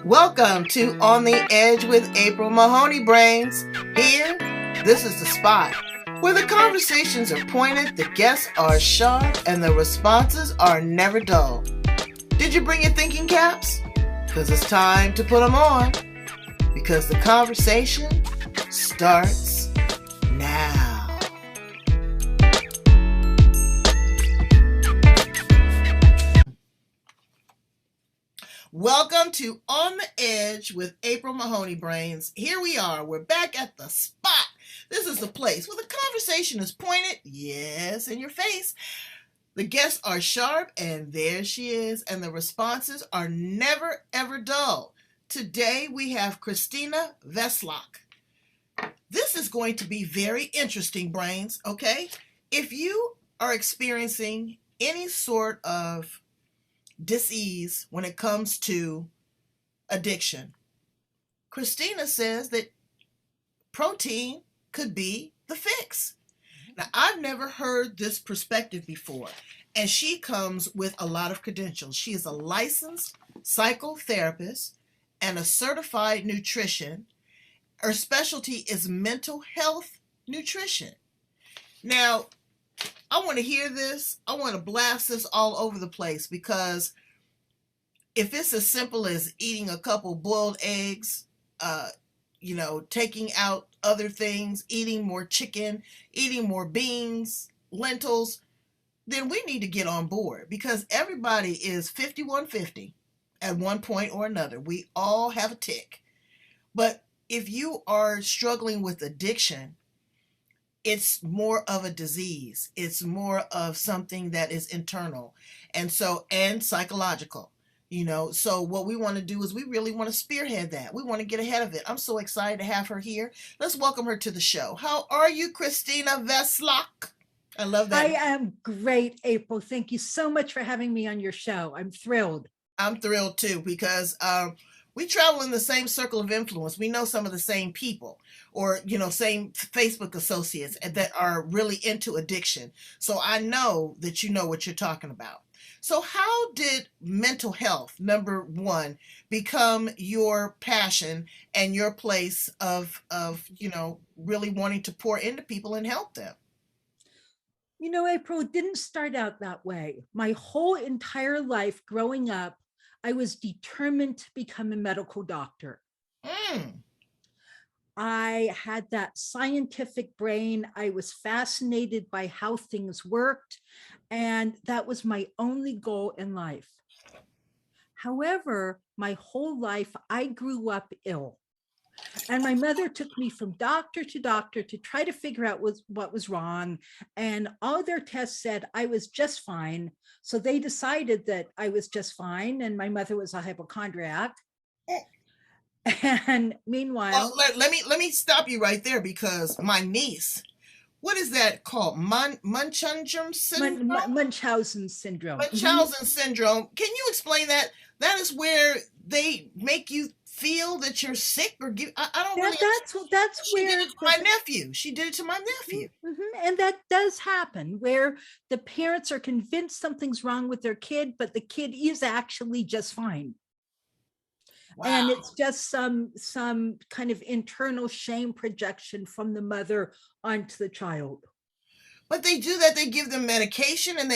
Welcome to On the Edge with April Mahoney Brains. Here, this is the spot where the conversations are pointed, the guests are sharp, and the responses are never dull. Did you bring your thinking caps? Because it's time to put them on. Because the conversation starts now. Welcome to On the Edge with April Mahoney Brains. Here we are. We're back at the spot. This is the place where the conversation is pointed, yes, in your face. The guests are sharp, and there she is, and the responses are never, ever dull. Today we have Christina Veselak. This is going to be very interesting, brains, okay? If you are experiencing any sort of dis-ease when it comes to addiction, Christina says that protein could be the fix. Now, I've never heard this perspective before, and she comes with a lot of credentials. She is a licensed psychotherapist and a certified nutrition. Her specialty is mental health nutrition. Now, I want to hear this. I want to blast this all over the place, because if it's as simple as eating a couple boiled eggs, taking out other things, eating more chicken, eating more beans, lentils, then we need to get on board, because everybody is 5150 at one point or another. We all have a tick. But if you are struggling with addiction, it's more of a disease. It's more of something that is internal and psychological. So what we want to do is we really want to spearhead that. We want to get ahead of it. I'm so excited to have her here. Let's welcome her to the show. How are you, Christina Veselak? I love that. I am great, April. Thank you so much for having me on your show. I'm thrilled. I'm thrilled too, because we travel in the same circle of influence. We know some of the same people, or, same Facebook associates that are really into addiction. So I know that you know what you're talking about. So how did mental health, number one, become your passion and your place of really wanting to pour into people and help them? April, it didn't start out that way. My whole entire life growing up, I was determined to become a medical doctor. I had that scientific brain. I was fascinated by how things worked, and that was my only goal in life. However, my whole life, I grew up ill. And my mother took me from doctor to doctor to try to figure out what was wrong. And all their tests said I was just fine. So they decided that I was just fine. And my mother was a hypochondriac. And meanwhile, let me stop you right there, because my niece, what is that called? Munchausen syndrome? Munchausen syndrome. Munchausen syndrome. Can you explain that? That is where they make you feel that you're sick, or I don't really. That's where she did it to my nephew. She did it to my nephew. And that does happen, where the parents are convinced something's wrong with their kid, but the kid is actually just fine. Wow. And it's just some kind of internal shame projection from the mother onto the child. But they do that. They give them medication, and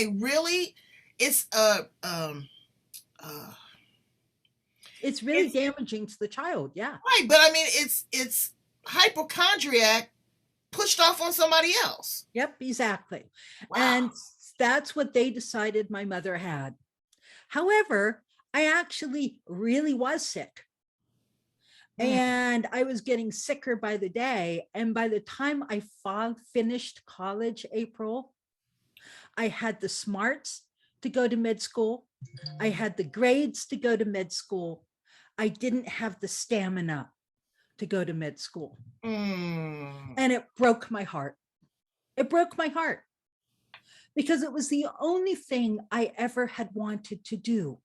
it's really damaging to the child. Yeah. Right. But I mean, it's hypochondriac pushed off on somebody else. Yep, exactly. Wow. And that's what they decided my mother had. However, I actually really was sick. And I was getting sicker by the day. And by the time I finished college, April, I had the smarts to go to med school. I had the grades to go to med school. I didn't have the stamina to go to med school. And it broke my heart. It broke my heart, because it was the only thing I ever had wanted to do,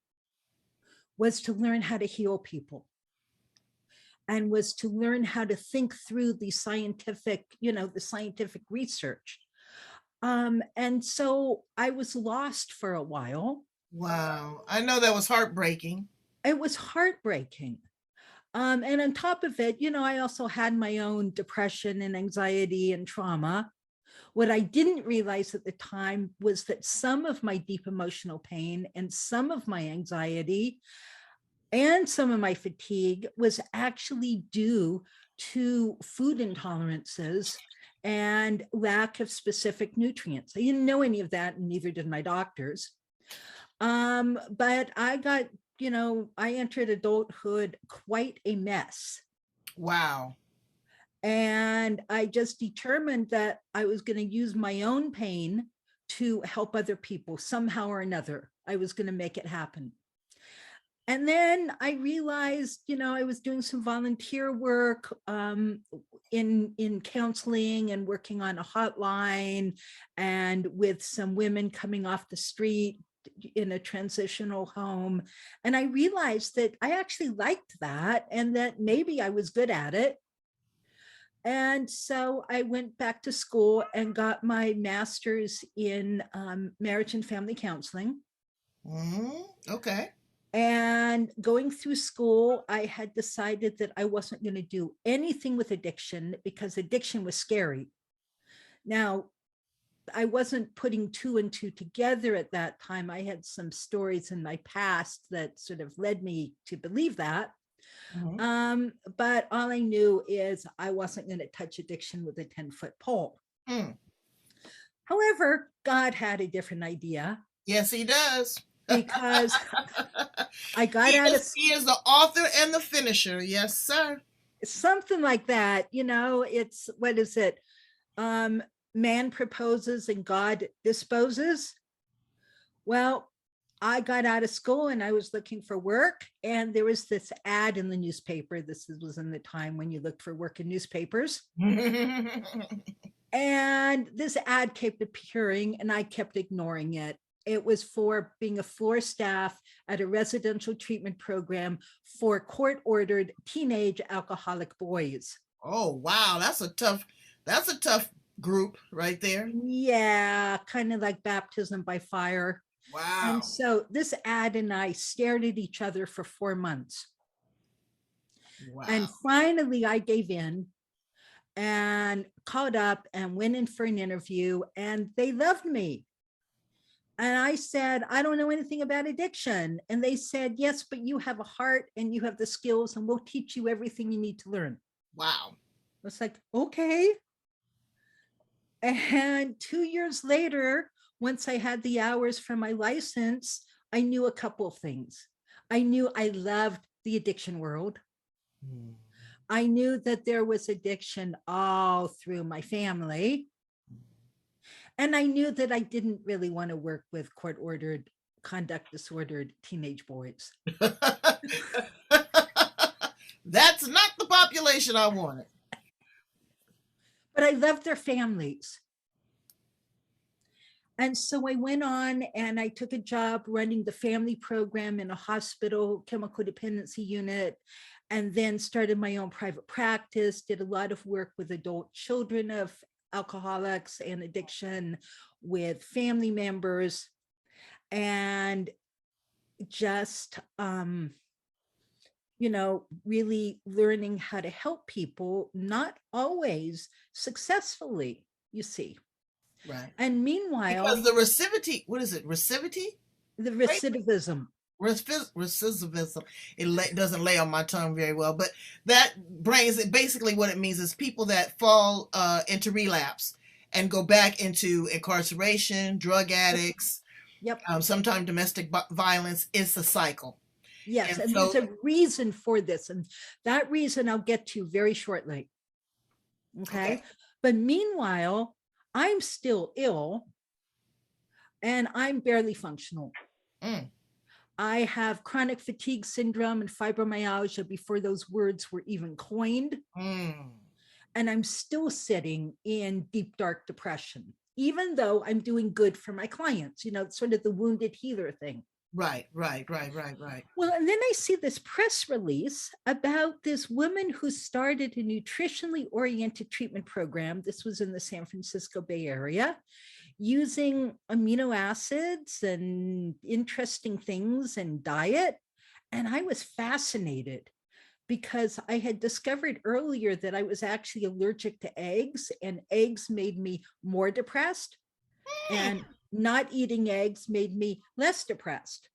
was to learn how to heal people, and was to learn how to think through the scientific research. And so I was lost for a while. Wow. I know that was heartbreaking. It was heartbreaking. And on top of it, I also had my own depression and anxiety and trauma. What I didn't realize at the time was that some of my deep emotional pain and some of my anxiety and some of my fatigue was actually due to food intolerances and lack of specific nutrients. I didn't know any of that, and neither did my doctors. But I entered adulthood quite a mess. Wow. And I just determined that I was going to use my own pain to help other people somehow or another. I was going to make it happen. And then I realized, I was doing some volunteer work in counseling and working on a hotline, and with some women coming off the street in a transitional home. And I realized that I actually liked that, and that maybe I was good at it. And so I went back to school and got my master's in marriage and family counseling. Okay. And going through school, I had decided that I wasn't going to do anything with addiction because addiction was scary. Now, I wasn't putting two and two together at that time. I had some stories in my past that sort of led me to believe that. But all I knew is I wasn't going to touch addiction with a 10-foot pole. However, God had a different idea. Yes, he does. Because I got he is the author and the finisher. Yes, sir. Something like that. It's, what is it? Man proposes and God disposes. Well, I got out of school and I was looking for work, and there was this ad in the newspaper. This was in the time when you looked for work in newspapers. And this ad kept appearing and I kept ignoring it. It was for being a floor staff at a residential treatment program for court-ordered teenage alcoholic boys. Oh, wow. That's a tough group right there. Yeah, kind of like baptism by fire. Wow. And so this ad and I stared at each other for 4 months. Wow. And finally I gave in and called up and went in for an interview, and they loved me. And I said, I don't know anything about addiction. And they said, yes, but you have a heart and you have the skills, and we'll teach you everything you need to learn. Wow. I was like, okay. And 2 years later, once I had the hours for my license, I knew a couple of things. I knew I loved the addiction world. I knew that there was addiction all through my family. And I knew that I didn't really want to work with court-ordered, conduct disordered teenage boys. That's not the population I wanted. But I loved their families. And so I went on and I took a job running the family program in a hospital chemical dependency unit, and then started my own private practice, did a lot of work with adult children of alcoholics and addiction, with family members, and just, really learning how to help people, not always successfully, you see. Right. And meanwhile, because the recidivity, what is it? Recidivity? The recidivism. Recidivism. It doesn't lay on my tongue very well, but that brings it. Basically, what it means is people that fall into relapse and go back into incarceration, drug addicts. Yep. Sometimes domestic violence. It's a cycle. Yes, and there's a reason for this, and that reason I'll get to very shortly. Okay. But meanwhile, I'm still ill and I'm barely functional. I have chronic fatigue syndrome and fibromyalgia before those words were even coined. And I'm still sitting in deep, dark depression, even though I'm doing good for my clients, sort of the wounded healer thing. Right. Well, and then I see this press release about this woman who started a nutritionally oriented treatment program. This was in the San Francisco Bay Area, using amino acids and interesting things and diet. And I was fascinated because I had discovered earlier that I was actually allergic to eggs, and eggs made me more depressed, and not eating eggs made me less depressed.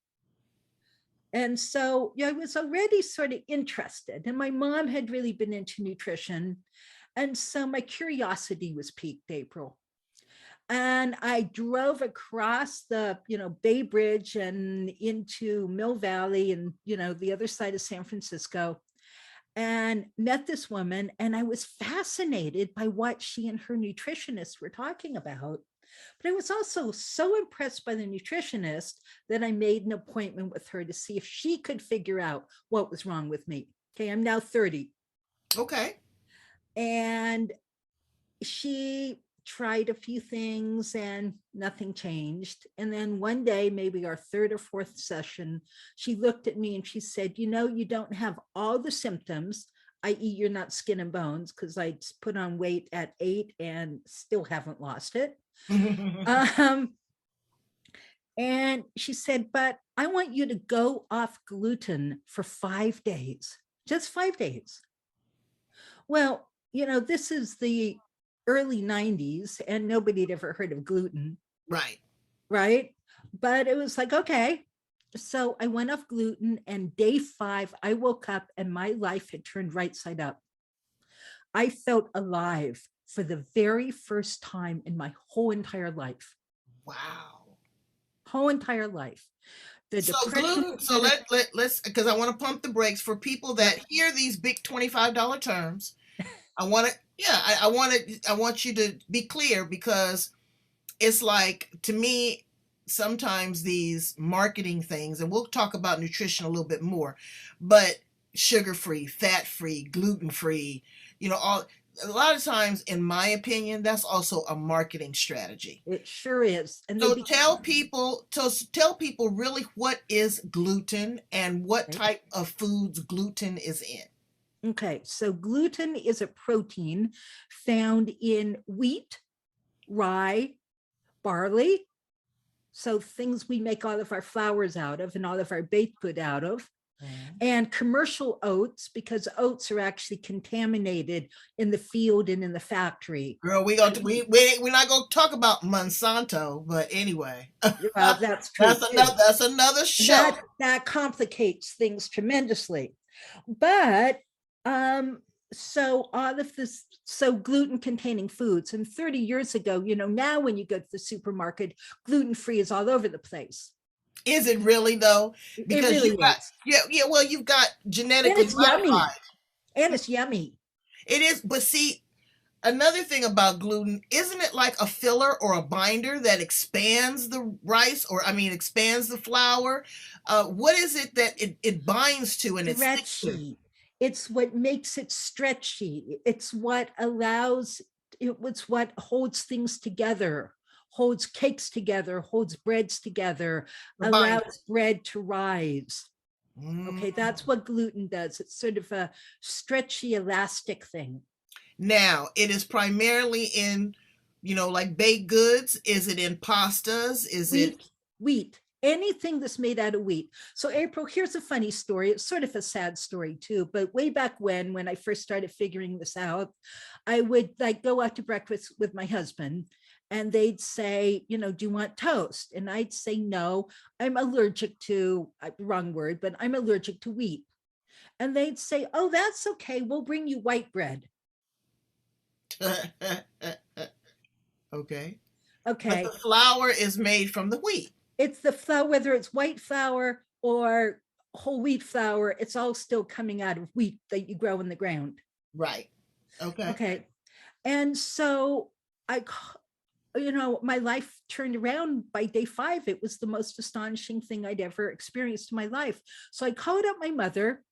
And so I was already sort of interested, and my mom had really been into nutrition. And so my curiosity was piqued, April. And I drove across the, Bay Bridge and into Mill Valley and, the other side of San Francisco, and met this woman. And I was fascinated by what she and her nutritionist were talking about. But I was also so impressed by the nutritionist that I made an appointment with her to see if she could figure out what was wrong with me. Okay, I'm now 30. Okay. And she tried a few things and nothing changed. And then one day, maybe our third or fourth session, she looked at me and she said, you don't have all the symptoms, i.e., you're not skin and bones, because I put on weight at 8 and still haven't lost it. Um, and she said, but I want you to go off gluten for 5 days, just 5 days. Well, this is the early 90s and nobody had ever heard of gluten. Right. Right. But it was like, okay. So I went off gluten, and day 5, I woke up and my life had turned right side up. I felt alive for the very first time in my whole entire life. Wow. Whole entire life. The So depression. gluten. So let's, because I want to pump the brakes for people that hear these big $25 terms. I want to, yeah, I want you to be clear, because it's like, to me, sometimes these marketing things, and we'll talk about nutrition a little bit more, but sugar-free, fat-free, gluten-free, all, a lot of times, in my opinion, that's also a marketing strategy. It sure is. And So tell people really what is gluten and what type of foods gluten is in. Okay, so gluten is a protein found in wheat, rye, barley. So things we make all of our flours out of and all of our baked good out of. And commercial oats, because oats are actually contaminated in the field and in the factory. Girl, we're not gonna talk about Monsanto, but anyway. That's true. That's another show. That complicates things tremendously. But so all of this, so gluten containing foods, and 30 years ago, now when you go to the supermarket, gluten-free is all over the place. Is it really though? Because it really well, you've got genetically modified. Yummy. And it's yummy. It is, but see, another thing about gluten, isn't it like a filler or a binder that expands the rice, or expands the flour? What is it that it binds to and stretchy? It's what makes it stretchy. It's what allows, it's what holds things together, holds cakes together, holds breads together, allows bread to rise. Okay, that's what gluten does. It's sort of a stretchy, elastic thing. Now, it is primarily in, like baked goods. Is it in pastas? Is it wheat? Anything that's made out of wheat. So April, here's a funny story. It's sort of a sad story too, but way back when I first started figuring this out, I would go out to breakfast with my husband, and they'd say, do you want toast? And I'd say, no, I'm allergic to, wrong word, but I'm allergic to wheat. And they'd say, oh, that's okay, we'll bring you white bread. Okay. But the flour is made from the wheat. It's the flour, whether it's white flour or whole wheat flour, it's all still coming out of wheat that you grow in the ground. Right. Okay. And so my life turned around by day 5. It was the most astonishing thing I'd ever experienced in my life. So I called up my mother,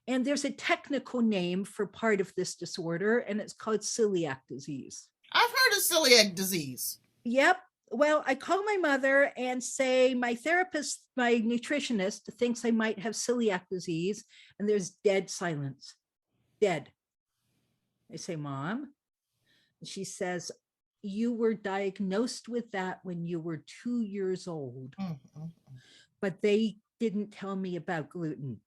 and there's a technical name for part of this disorder, and it's called celiac disease. I've heard of celiac disease. Yep. Well, I call my mother and say, my therapist, my nutritionist thinks I might have celiac disease, and there's dead silence. Dead. I say, Mom. She says, you were diagnosed with that when you were 2 years old, but they didn't tell me about gluten.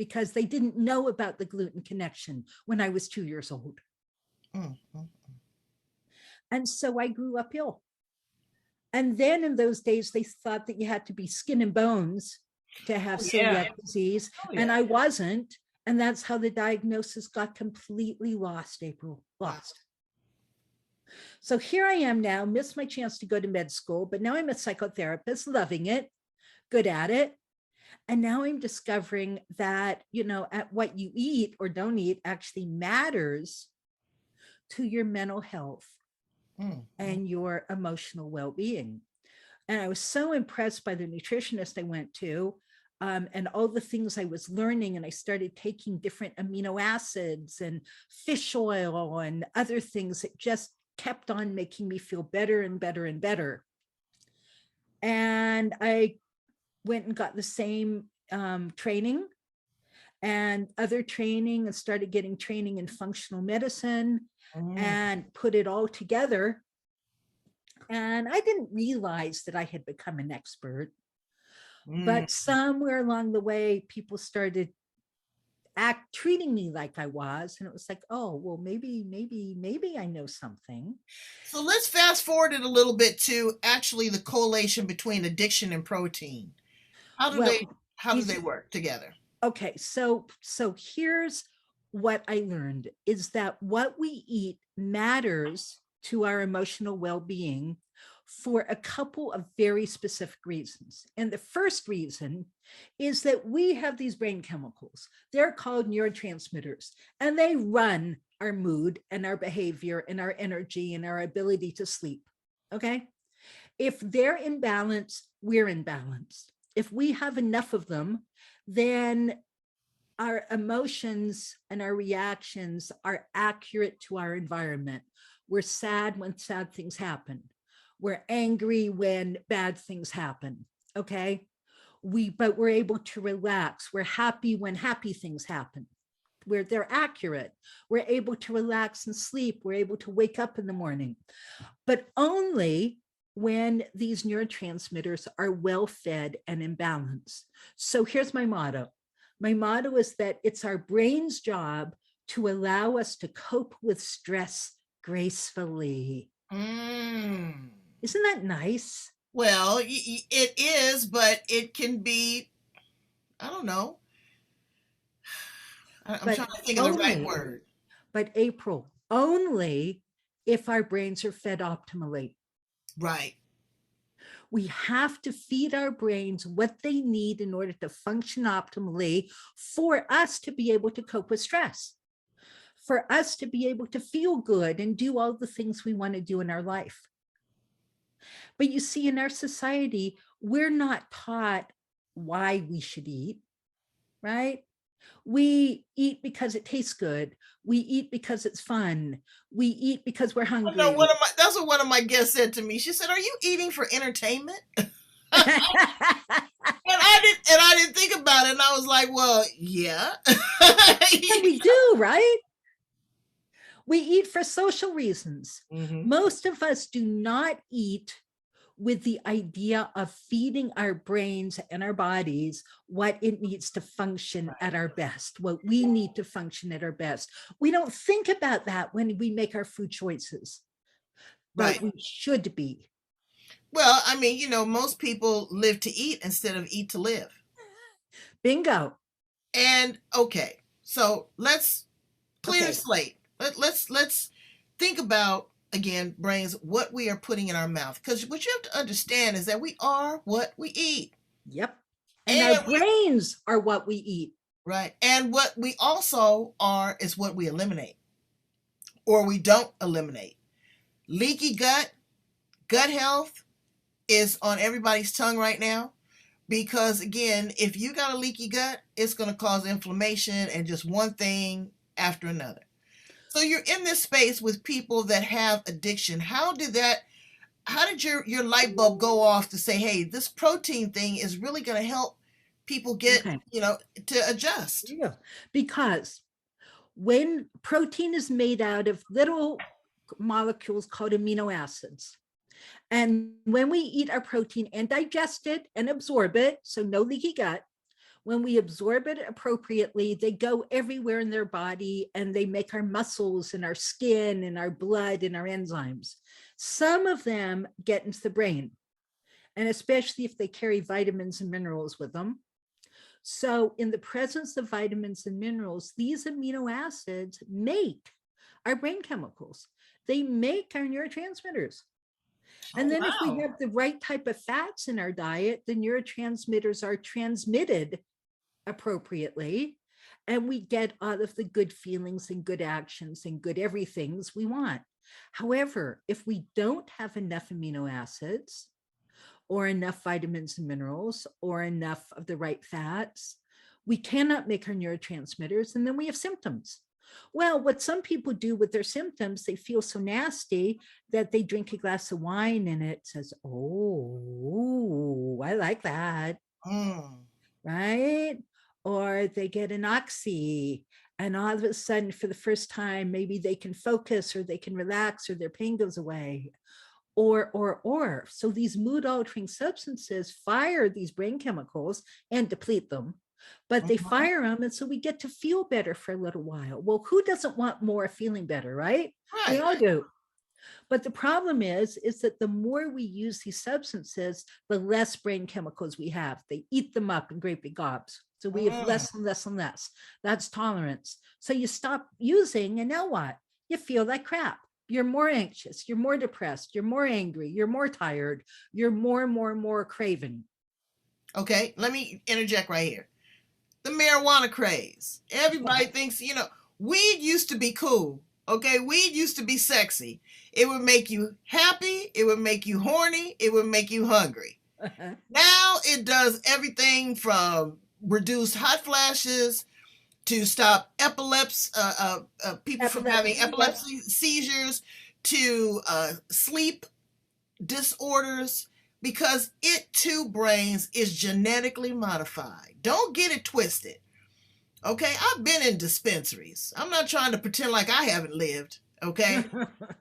because they didn't know about the gluten connection when I was 2 years old. Mm-hmm. And so I grew up ill. And then in those days, they thought that you had to be skin and bones to have Oh, yeah. celiac disease. Oh, And yeah. I wasn't. And that's how the diagnosis got completely lost, April. Wow. Lost. So here I am now, missed my chance to go to med school, but now I'm a psychotherapist, loving it, good at it. And now I'm discovering that, at what you eat or don't eat actually matters to your mental health Mm-hmm. and your emotional well-being. And I was so impressed by the nutritionist I went to, and all the things I was learning. And I started taking different amino acids and fish oil and other things that just kept on making me feel better and better and better. And I went and got the same training and other training and started getting training in functional medicine and put it all together. And I didn't realize that I had become an expert, but somewhere along the way, people started treating me like I was. And it was like, oh, well, maybe I know something. So let's fast forward it a little bit to actually the correlation between addiction and protein. How do they work together? Okay, so here's what I learned is that what we eat matters to our emotional well-being for a couple of very specific reasons. And the first reason is that we have these brain chemicals. They're called neurotransmitters, and they run our mood and our behavior and our energy and our ability to sleep. Okay? If they're in balance, we're in balance. If we have enough of them, then our emotions and our reactions are accurate to our environment. We're sad when sad things happen. We're angry when bad things happen. Okay. But we're able to relax. We're happy when happy things happen. Where they're accurate. We're able to relax and sleep. We're able to wake up in the morning, but only when these neurotransmitters are well fed and in balance. So here's my motto. My motto is that it's our brain's job to allow us to cope with stress gracefully. Isn't that nice? Well, it is, but it can be, I don't know. I'm trying to think of the right word. But April, only if our brains are fed optimally. Right. We have to feed our brains what they need in order to function optimally for us to be able to cope with stress, for us to be able to feel good and do all the things we want to do in our life. But you see, in our society, we're not taught why we should eat, right? We eat because it tastes good. We eat because it's fun. We eat because we're hungry. No, that's what one of my guests said to me. She said, "Are you eating for entertainment?" And I didn't think about it. And I was like, well, yeah. And we do, right? We eat for social reasons. Mm-hmm. Most of us do not eat with the idea of feeding our brains and our bodies what it needs to function at our best, what we need to function at our best. We don't think about that when we make our food choices, but we should be. Well, I mean, most people live to eat instead of eat to live. Bingo. And okay, so let's clear the slate. Let's think about, again, brains, what we are putting in our mouth. Because what you have to understand is that we are what we eat. Yep. And our brains are what we eat. Right. And what we also are is what we eliminate or we don't eliminate. Leaky gut health is on everybody's tongue right now. Because again, if you got a leaky gut, it's going to cause inflammation and just one thing after another. So you're in this space with people that have addiction. How did your light bulb go off to say, hey, this protein thing is really going to help people get, to adjust? Yeah. Because when protein is made out of little molecules called amino acids, and when we eat our protein and digest it and absorb it, so no leaky gut, When we absorb it appropriately, they go everywhere in their body and they make our muscles and our skin and our blood and our enzymes. Some of them get into the brain, and especially if they carry vitamins and minerals with them. So, in the presence of vitamins and minerals, these amino acids make our brain chemicals, they make our neurotransmitters. Oh, And then, if we wow. have the right type of fats in our diet, the neurotransmitters are transmitted appropriately, and we get all of the good feelings and good actions and good everythings we want. However, if we don't have enough amino acids or enough vitamins and minerals or enough of the right fats, we cannot make our neurotransmitters, and then we have symptoms. Well, what some people do with their symptoms, they feel so nasty that they drink a glass of wine and it says, oh, I like that. Mm. Right? Or they get an oxy, and all of a sudden, for the first time, maybe they can focus or they can relax or their pain goes away. Or. So these mood altering substances fire these brain chemicals and deplete them, but they Mhm. fire them. And so we get to feel better for a little while. Well, who doesn't want more feeling better, right? We Right. all do. But the problem is that the more we use these substances, the less brain chemicals we have. They eat them up in great big gobs. So we have Mm. less and less and less. That's tolerance. So you stop using, and now what? You feel like crap. You're more anxious. You're more depressed. You're more angry. You're more tired. You're more craving. Okay, let me interject right here. The marijuana craze. Everybody thinks, weed used to be cool. Okay, weed used to be sexy. It would make you happy. It would make you horny. It would make you hungry. Now it does everything from reduce hot flashes to stop people from having Epilepsy. Yep. epilepsy seizures to sleep disorders, because it too, brains, is genetically modified. Don't get it twisted. Okay, I've been in dispensaries. I'm not trying to pretend like I haven't lived. Okay,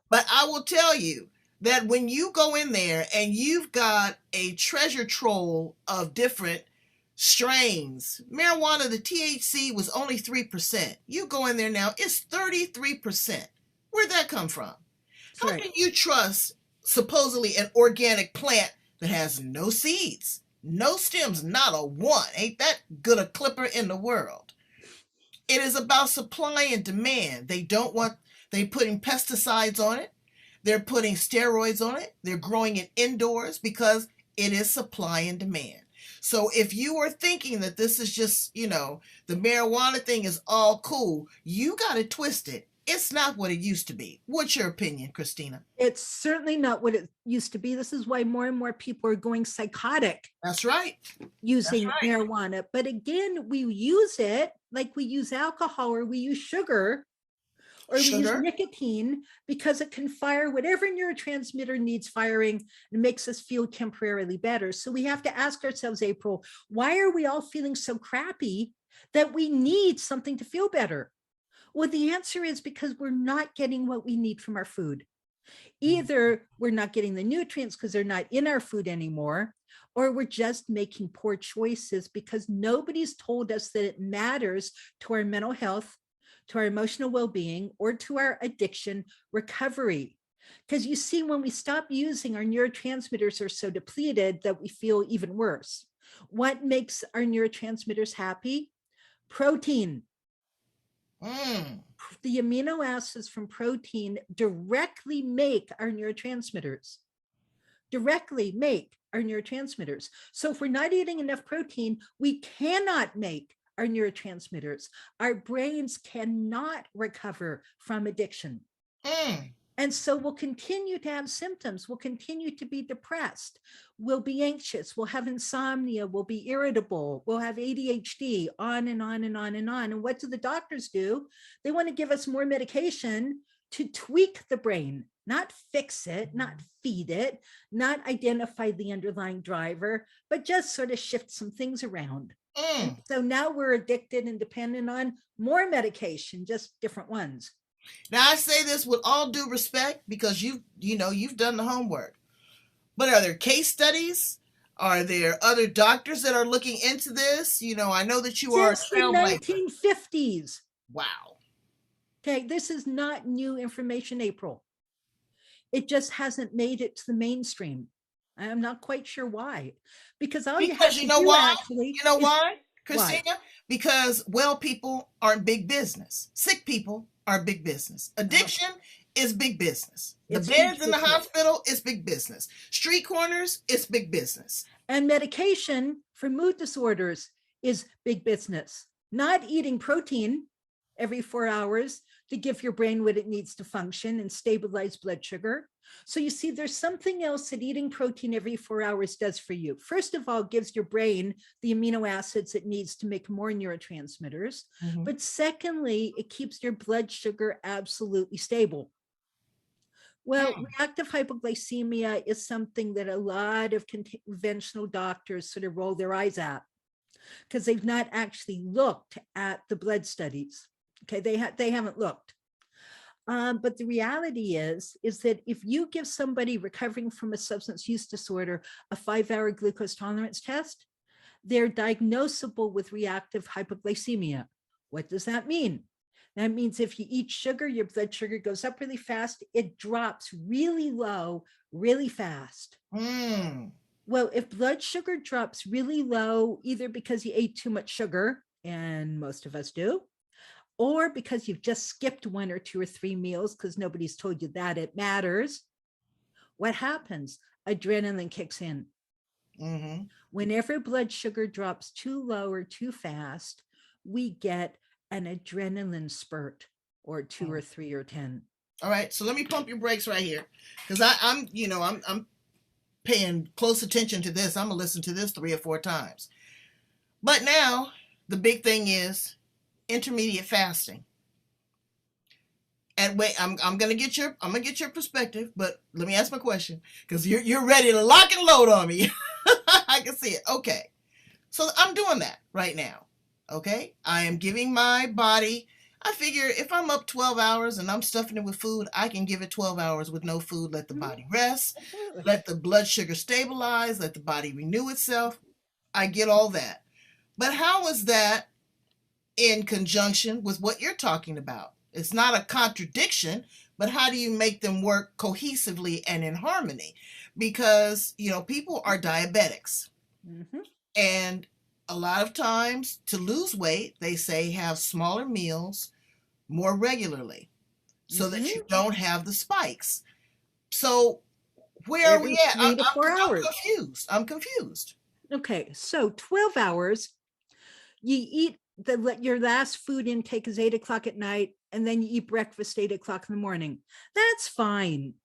but I will tell you that when you go in there and you've got a treasure trove of different strains, marijuana, the THC was only 3%. You go in there now, it's 33%. Where'd that come from? That's How right. can you trust supposedly an organic plant that has no seeds, no stems, not a one? Ain't that good a clipper in the world? It is about supply and demand. They putting pesticides on it. They're putting steroids on it. They're growing it indoors because it is supply and demand. So if you are thinking that this is just, the marijuana thing is all cool, you got it twisted. It's not what it used to be. What's your opinion, Christina? It's certainly not what it used to be. This is why more and more people are going psychotic That's right. That's using right. marijuana. But again, we use it like we use alcohol or we use sugar or we use Sugar. nicotine because it can fire whatever neurotransmitter needs firing and makes us feel temporarily better. So we have to ask ourselves, April, why are we all feeling so crappy that we need something to feel better? Well, the answer is because we're not getting what we need from our food. Either we're not getting the nutrients because they're not in our food anymore, or we're just making poor choices because nobody's told us that it matters to our mental health, to our emotional well-being, or to our addiction recovery. Because you see, when we stop using, our neurotransmitters are so depleted that we feel even worse. What makes our neurotransmitters happy? Protein. Mm. The amino acids from protein directly make our neurotransmitters. Directly make our neurotransmitters. So if we're not eating enough protein, we cannot make our neurotransmitters. Our brains cannot recover from addiction. Mm. And so we'll continue to have symptoms. We'll continue to be depressed. We'll be anxious. We'll have insomnia. We'll be irritable. We'll have ADHD, on and on and on and on. And what do the doctors do? They want to give us more medication to tweak the brain, not fix it, not feed it, not identify the underlying driver, but just sort of shift some things around. And Mm. so now we're addicted and dependent on more medication, just different ones. Now I say this with all due respect because you've done the homework. But are there case studies? Are there other doctors that are looking into this? I know that you are a Since the trailblazer. 1950s. Wow. Okay, this is not new information, April. It just hasn't made it to the mainstream. I'm not quite sure why. Because all you Because have you to know do why? actually You know is why, why? Christina? Because well people aren't big business. Sick people are big business. Uh, Addiction is big business. The it's beds huge in the business. hospital is big business. Street corners is big business. And medication for mood disorders is big business. Not eating protein every 4 hours to give your brain what it needs to function and stabilize blood sugar. So you see, there's something else that eating protein every 4 hours does for you. First of all, gives your brain the amino acids it needs to make more neurotransmitters. Mm-hmm. But secondly, it keeps your blood sugar absolutely stable. Well, reactive hypoglycemia is something that a lot of conventional doctors sort of roll their eyes at because they've not actually looked at the blood studies. Okay, they haven't looked. But the reality is that if you give somebody recovering from a substance use disorder a 5-hour glucose tolerance test, they're diagnosable with reactive hypoglycemia. What does that mean? That means if you eat sugar, your blood sugar goes up really fast. It drops really low, really fast. Mm. Well, if blood sugar drops really low, either because you ate too much sugar, and most of us do, or because you've just skipped 1 or 2 or 3 meals because nobody's told you that it matters, what happens? Adrenaline kicks in. Mm-hmm. Whenever blood sugar drops too low or too fast, we get an adrenaline spurt or 2 or 3 or 10. All right, so let me pump your brakes right here, because I'm paying close attention to this. I'm gonna listen to this 3 or 4 times. But now the big thing is intermediate fasting. And wait, I'm gonna get your perspective, but let me ask my question because you're ready to lock and load on me. I can see it. Okay, so I'm doing that right now. Okay, I am giving my body. I figure if I'm up 12 hours and I'm stuffing it with food, I can give it 12 hours with no food. Let the body rest. Absolutely. Let the blood sugar stabilize. Let the body renew itself. I get all that. But how is that in conjunction with what you're talking about? It's not a contradiction, but how do you make them work cohesively and in harmony? Because, people are diabetics. Mm-hmm. And a lot of times to lose weight, they say have smaller meals more regularly so that you don't have the spikes. So where are Every we at? 3 to 4 hours. I'm confused. Okay, so 12 hours, you eat your last food intake is 8 o'clock at night, and then you eat breakfast 8 o'clock in the morning. That's fine.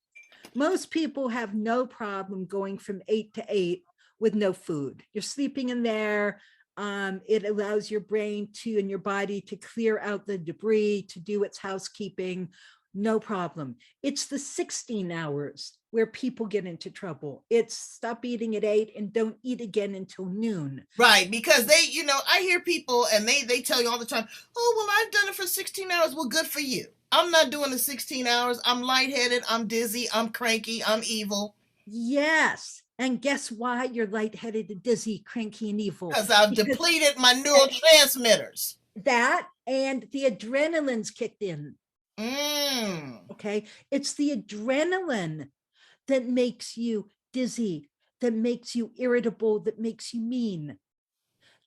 Most people have no problem going from 8 to 8 with no food. You're sleeping in there. It allows your brain to and your body to clear out the debris, to do its housekeeping. No problem. It's the 16 hours where people get into trouble. It's stop eating at 8 and don't eat again until noon. Right, because I hear people and they tell you all the time, oh, well, I've done it for 16 hours. Well, good for you. I'm not doing the 16 hours. I'm lightheaded. I'm dizzy. I'm cranky. I'm evil. Yes. And guess why you're lightheaded and dizzy, cranky, and evil? Because I've depleted my neurotransmitters. That and the adrenaline's kicked in. Mm. Okay. It's the adrenaline that makes you dizzy, that makes you irritable, that makes you mean,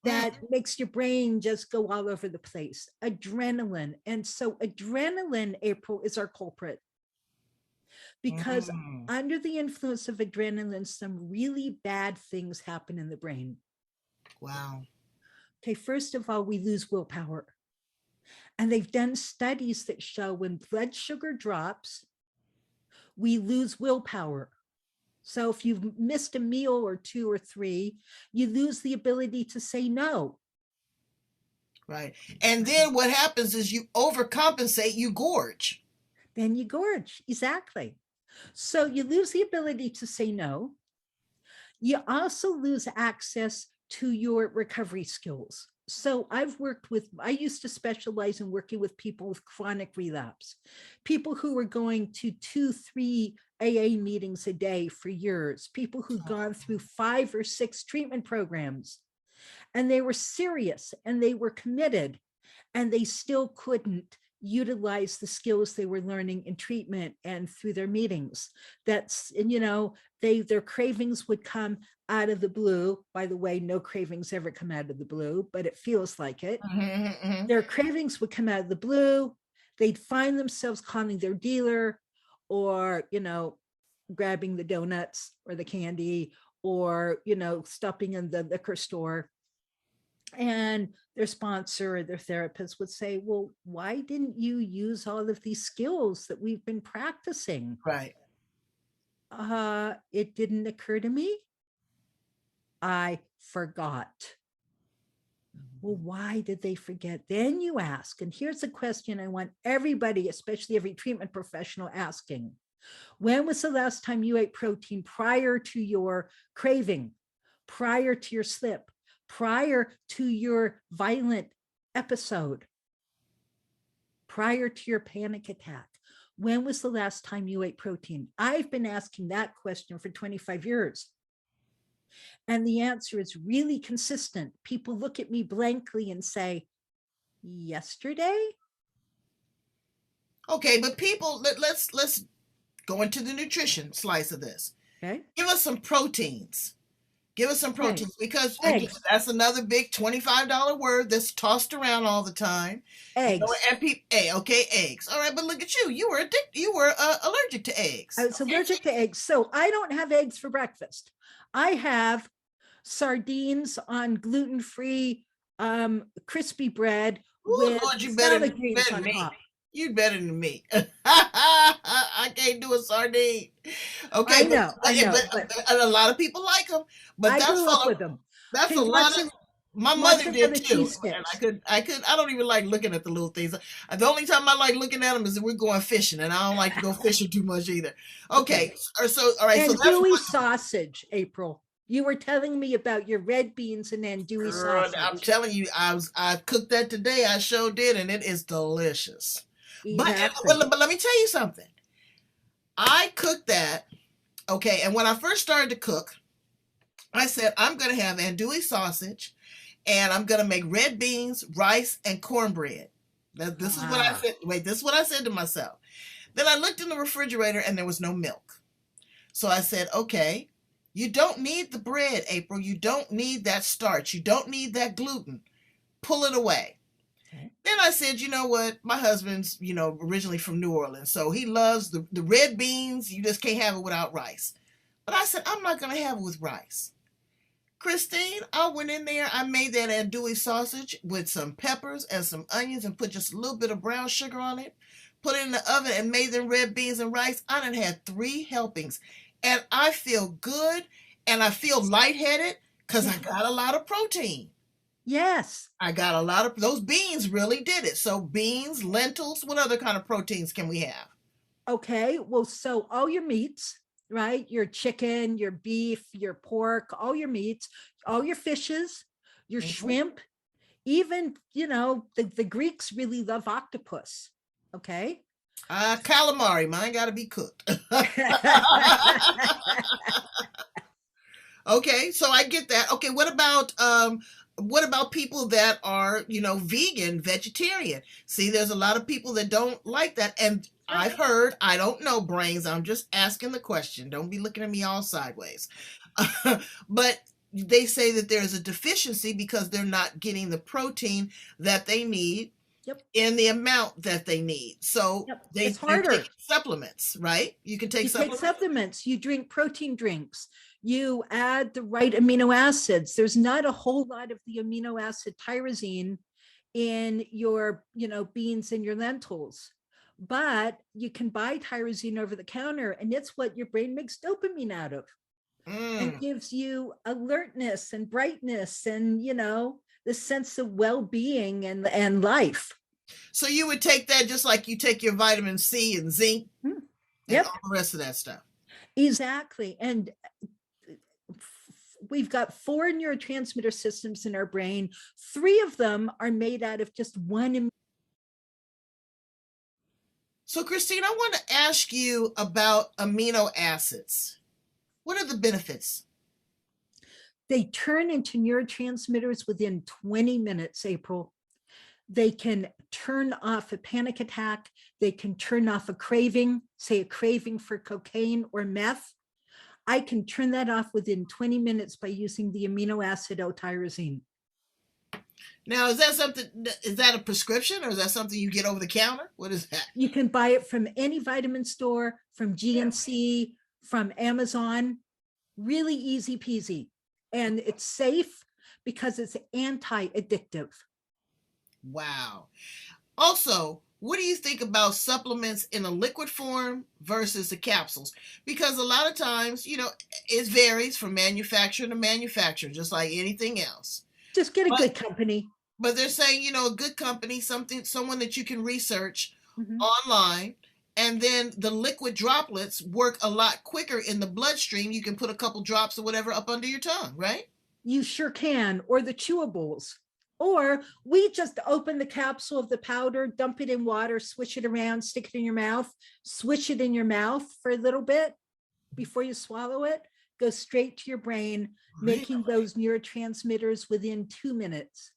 that makes your brain just go all over the place. Adrenaline. And so, adrenaline, April, is our culprit because under the influence of adrenaline, some really bad things happen in the brain. Wow. Okay. First of all, we lose willpower. And they've done studies that show when blood sugar drops, we lose willpower. So if you've missed a meal or 2 or 3, you lose the ability to say no. Right. And then what happens is you overcompensate, you gorge. Then you gorge. Exactly. So you lose the ability to say no. You also lose access to your recovery skills. So I used to specialize in working with people with chronic relapse, people who were going to 2, 3 AA meetings a day for years, people who'd gone through 5 or 6 treatment programs, and they were serious and they were committed, and they still couldn't utilize the skills they were learning in treatment and through their meetings. That's, and their cravings would come out of the blue. By the way, no cravings ever come out of the blue, but it feels like it. Their cravings would come out of the blue. They'd find themselves calling their dealer, or grabbing the donuts or the candy, or stopping in the liquor store, and their sponsor or their therapist would say, well, why didn't you use all of these skills that we've been practicing? Right. It didn't occur to me. I forgot. Well, why did they forget? Then you ask, and here's a question I want everybody, especially every treatment professional, asking. When was the last time you ate protein prior to your craving, prior to your slip, prior to your violent episode, prior to your panic attack? When was the last time you ate protein? I've been asking that question for 25 years. And the answer is really consistent. People look at me blankly and say, yesterday? Okay, but people, let's go into the nutrition slice of this. Okay. Give us some proteins. Give us some proteins, because Eggs. again, that's another big $25 word that's tossed around all the time. Eggs. And people, okay, eggs. All right, but look at you. You were addicted. You were allergic to eggs. I was allergic to eggs, so I don't have eggs for breakfast. I have sardines on gluten-free crispy bread. Ooh, with Lord, salad greens on top. You better than me. I can't do a sardine. Okay, I know, but a lot of people like them. But I that's grew up with them. That's a lot of. My mother did too, and I don't even like looking at the little things. The only time I like looking at them is if we're going fishing, and I don't like to go fishing too much either. Okay, so all right, and so that's andouille sausage, April. You were telling me about your red beans and andouille sausage. I'm telling you, I cooked that today. I sure did, and it is delicious. Exactly. But let me tell you something. I cooked that, okay, and when I first started to cook, I said I'm going to have andouille sausage, and I'm going to make red beans, rice, and cornbread. This is what I said. Wait, this is what I said to myself. Then I looked in the refrigerator, and there was no milk. So I said, okay, you don't need the bread, April. You don't need that starch. You don't need that gluten. Pull it away. Okay. Then I said, you know what? My husband's, originally from New Orleans, so he loves the red beans. You just can't have it without rice. But I said, I'm not going to have it with rice. Christine, I went in there. I made that andouille sausage with some peppers and some onions and put just a little bit of brown sugar on it. Put it in the oven and made them red beans and rice. I done had 3 helpings. And I feel good and I feel lightheaded because I got a lot of protein. Yes. I got a lot of, those beans really did it. So beans, lentils, what other kind of proteins can we have? Okay, well, so all your meats, right? Your chicken, your beef, your pork, all your meats, all your fishes, your shrimp, even, the Greeks really love octopus. Okay. Calamari, mine got to be cooked. Okay, so I get that. Okay, what about people that are, vegan, vegetarian? See, there's a lot of people that don't like that. And I've heard, I don't know, brains, I'm just asking the question. Don't be looking at me all sideways. But they say that there's a deficiency because they're not getting the protein that they need in the amount that they need. So it's harder. Take supplements, right? You can take supplements. You drink protein drinks. You add the right amino acids. There's not a whole lot of the amino acid tyrosine in your, beans and your lentils, but you can buy tyrosine over the counter, and it's what your brain makes dopamine out of. And gives you alertness and brightness and, the sense of well-being and life. So you would take that just like you take your vitamin C and zinc and all the rest of that stuff. Exactly. And we've got 4 neurotransmitter systems in our brain. 3 of them are made out of just one. So, Christine, I want to ask you about amino acids. What are the benefits? They turn into neurotransmitters within 20 minutes, April. They can turn off a panic attack. They can turn off a craving, say a craving for cocaine or meth. I can turn that off within 20 minutes by using the amino acid L-tyrosine. Now, is that something, is that a prescription or is that something you get over the counter? What is that? You can buy it from any vitamin store, from GNC, from Amazon. Really easy peasy. And it's safe because it's anti-addictive. Wow. Also, what do you think about supplements in a liquid form versus the capsules? Because a lot of times, it varies from manufacturer to manufacturer, just like anything else. Just get a good company. But they're saying, a good company, someone that you can research online, and then the liquid droplets work a lot quicker in the bloodstream. You can put a couple drops or whatever up under your tongue, right? You sure can. Or the chewables. Or we just open the capsule of the powder, dump it in water, swish it around, stick it in your mouth, swish it in your mouth for a little bit before you swallow it, go straight to your brain, making those neurotransmitters within 2 minutes.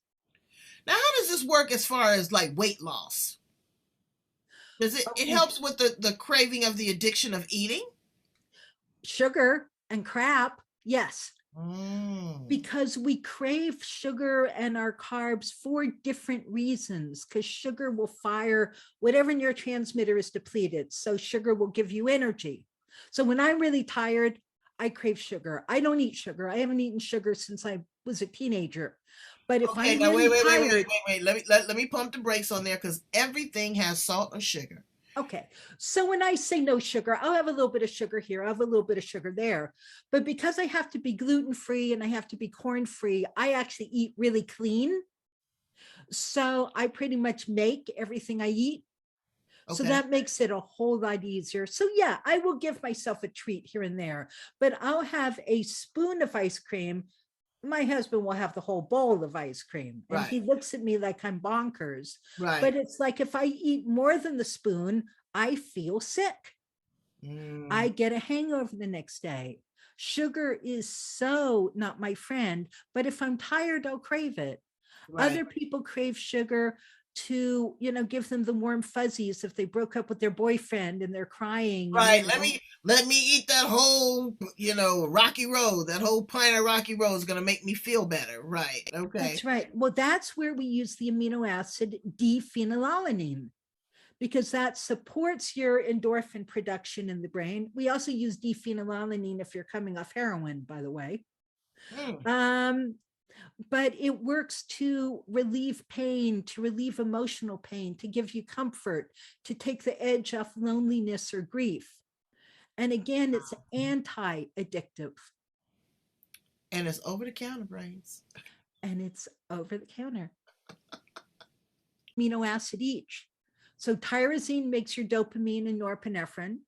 Now, how does this work as far as like weight loss? Does it helps with the craving of the addiction of eating? Sugar and crap, yes. Because we crave sugar and our carbs for different reasons, because sugar will fire whatever neurotransmitter is depleted. So sugar will give you energy. So when I'm really tired, I crave sugar. I don't eat sugar. I haven't eaten sugar since I was a teenager. But if I'm really tired, wait. Let me pump the brakes on there, because everything has salt or sugar. Okay. So when I say no sugar, I'll have a little bit of sugar here. I'll have a little bit of sugar there. But because I have to be gluten-free and I have to be corn-free, I actually eat really clean. So I pretty much make everything I eat. Okay. So that makes it a whole lot easier. So yeah, I will give myself a treat here and there, but I'll have a spoon of ice cream. My husband will have the whole bowl of ice cream, and he looks at me like I'm bonkers. Right. But it's like, if I eat more than the spoon, I feel sick. I get a hangover the next day. Sugar is so not my friend, but if I'm tired, I'll crave it. Other people crave sugar to, give them the warm fuzzies if they broke up with their boyfriend and they're crying. Right. Let me eat that whole, Rocky Road. That whole pint of Rocky Road is going to make me feel better. Right. Okay. That's right. Well, that's where we use the amino acid D-phenylalanine, because that supports your endorphin production in the brain. We also use D-phenylalanine if you're coming off heroin, by the way. But it works to relieve pain, to relieve emotional pain, to give you comfort, to take the edge off loneliness or grief. And again, it's anti-addictive. And it's over the counter, brains. And it's over the counter. Amino acid each. So tyrosine makes your dopamine and norepinephrine.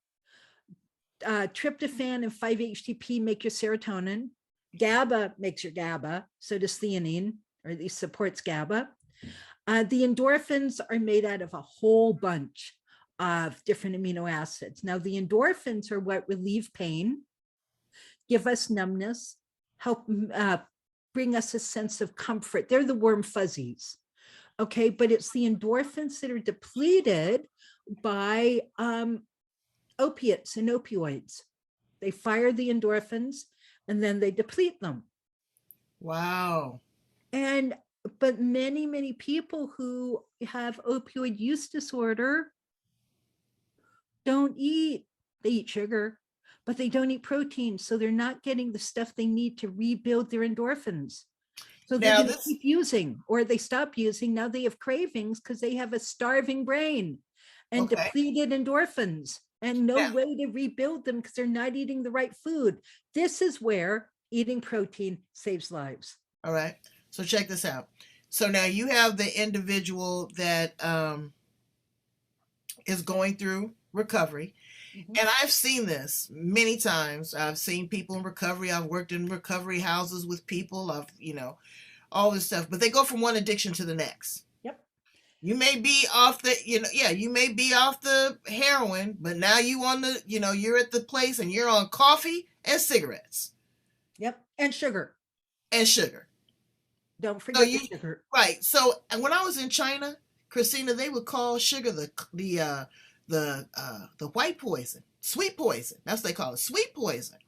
Tryptophan and 5-HTP make your serotonin. GABA makes your GABA, so does theanine, or at least supports GABA. The endorphins are made out of a whole bunch of different amino acids. Now, the endorphins are what relieve pain, give us numbness, help bring us a sense of comfort. They're the warm fuzzies. Okay, but it's the endorphins that are depleted by opiates and opioids. They fire the endorphins and then they deplete them. Wow. But many people who have opioid use disorder don't eat. They eat sugar, but they don't eat protein. So they're not getting the stuff they need to rebuild their endorphins. So they're going to keep using, or they stop using. Now they have cravings because they have a starving brain and depleted endorphins and no way to rebuild them because they're not eating the right food. This is where eating protein saves lives. All right. So check this out. So now you have the individual that is going through recovery, Mhm. And I've seen this many times. I've seen people in recovery. I've worked in recovery houses with people. All this stuff, but they go from one addiction to the next. Yep. You may be off the, you may be off the heroin, but now you on the, you're at the place and you're on coffee and cigarettes Yep. And sugar. and sugar. Don't So forget the you, sugar. right. So and when I was in China, Christina, they would call sugar the white poison, sweet poison. That's what they call it, sweet poison.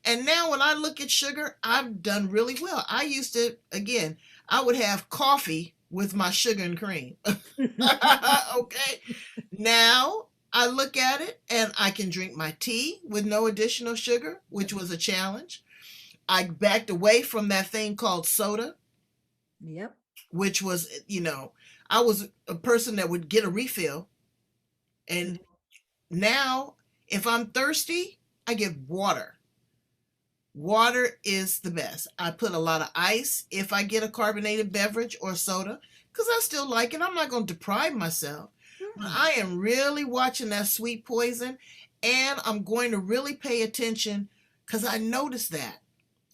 And now when I look at sugar, I've done really well. I used to, again, I would have coffee with my sugar and cream. Okay. Now I look at it and I can drink my tea with no additional sugar, which was a challenge. I backed away from that thing called soda, Yep. which was, I was a person that would get a refill. And now if I'm thirsty, I get water. Water is the best. I put a lot of ice if I get a carbonated beverage or soda because I still like it. I'm not going to deprive myself. But I am really watching that sweet poison and I'm going to really pay attention because I noticed that.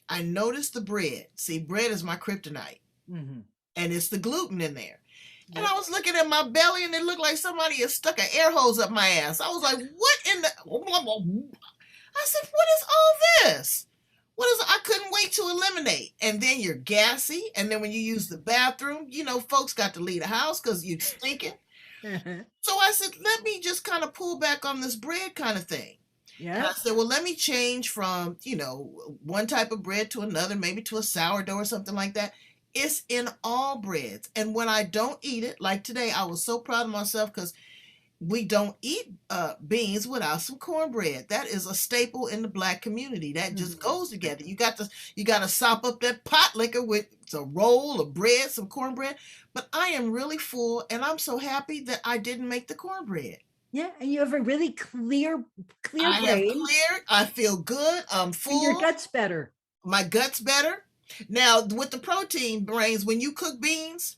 I noticed the bread. See, bread is my kryptonite Mm-hmm. and it's the gluten in there. Yep. And I was looking at my belly and it looked like somebody had stuck an air hose up my ass. I was like, what in the... I said, what is all this? I couldn't wait to eliminate. And then you're gassy. And then when you use the bathroom, folks got to leave the house because you're stinking. So I said, let me just kind of pull back on this bread kind of thing. Yeah. I said, well, let me change from, one type of bread to another, maybe to a sourdough or something like that. It's in all breads. And when I don't eat it, like today, I was so proud of myself because we don't eat beans without some cornbread. That is a staple in the Black community. That just goes together. You got to sop up that pot liquor with a roll of bread, some cornbread. But I am really full, and I'm so happy that I didn't make the cornbread. Yeah, and you have a really clear I have brain. cleared. I feel good. I'm full. And your gut's better. My gut's better. Now, with the protein brains, when you cook beans,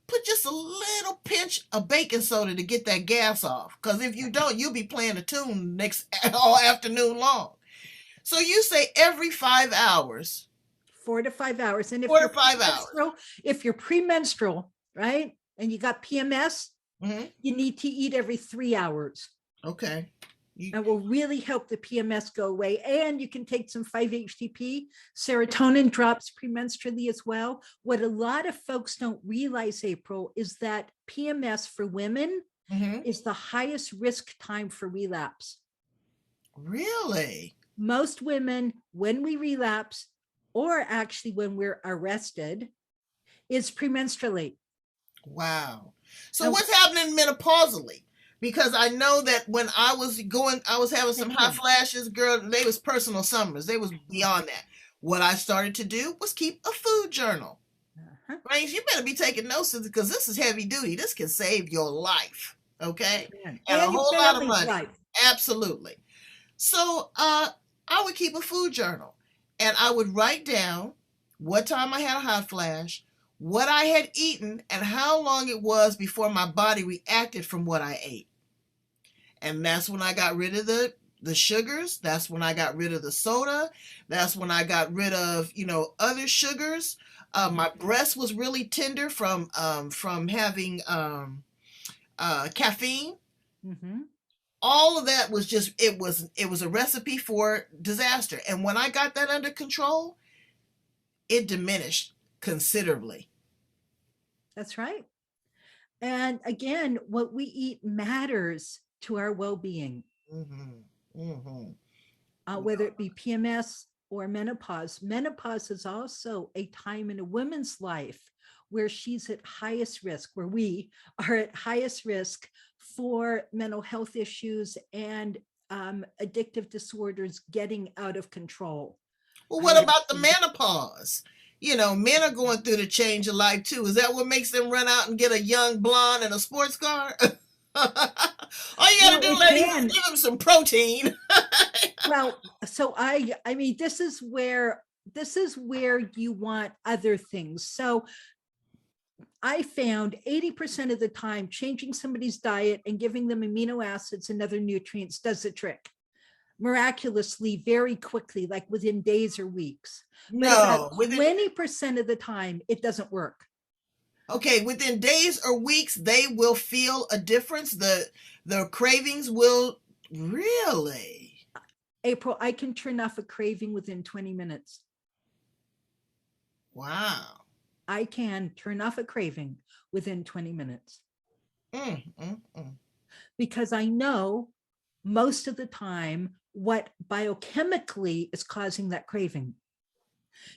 put just a little pinch of baking soda to get that gas off. Because if you don't, you'll be playing a tune all afternoon long. So you say every 5 hours. 4 to 5 hours. And if 4 you're to 5 hours. If you're premenstrual, right, and you got PMS, you need to eat every 3 hours. Okay. And will really help the PMS go away. And you can take some 5-HTP. Serotonin drops premenstrually as well. What a lot of folks don't realize, April, is that PMS for women is the highest risk time for relapse. Really? Most women, when we relapse, or actually when we're arrested, is premenstrually. Wow. So what's happening menopausally? Because I know that when I was having some hot flashes, girl, they was personal summers. They was beyond that. What I started to do was keep a food journal. Right? You better be taking notes because this is heavy duty. This can save your life. Okay? And a whole lot of money. Life. Absolutely. So I would keep a food journal and I would write down what time I had a hot flash, what I had eaten, and how long it was before my body reacted from what I ate. And that's when I got rid of the sugars. That's when I got rid of the soda. That's when I got rid of, other sugars. My breast was really tender from having caffeine. All of that was just, it was a recipe for disaster. And when I got that under control, it diminished considerably. That's right. And again, what we eat matters to our well-being. Whether it be PMS or menopause. Menopause is also a time in a woman's life where she's at highest risk, where we are at highest risk for mental health issues and addictive disorders getting out of control. Well, what about the menopause? Men are going through the change of life too. Is that what makes them run out and get a young blonde and a sports car? All you gotta do is give them some protein. Well, so I mean, this is where you want other things. So I found 80% of the time changing somebody's diet and giving them amino acids and other nutrients does the trick miraculously, very quickly, like within days or weeks. But about No, within 20% of the time, it doesn't work. okay, within days or weeks, they will feel a difference. The cravings will really. April, I can turn off a craving within 20 minutes. Wow. I can turn off a craving within 20 minutes Mm, mm, mm. because I know most of the time what biochemically is causing that craving.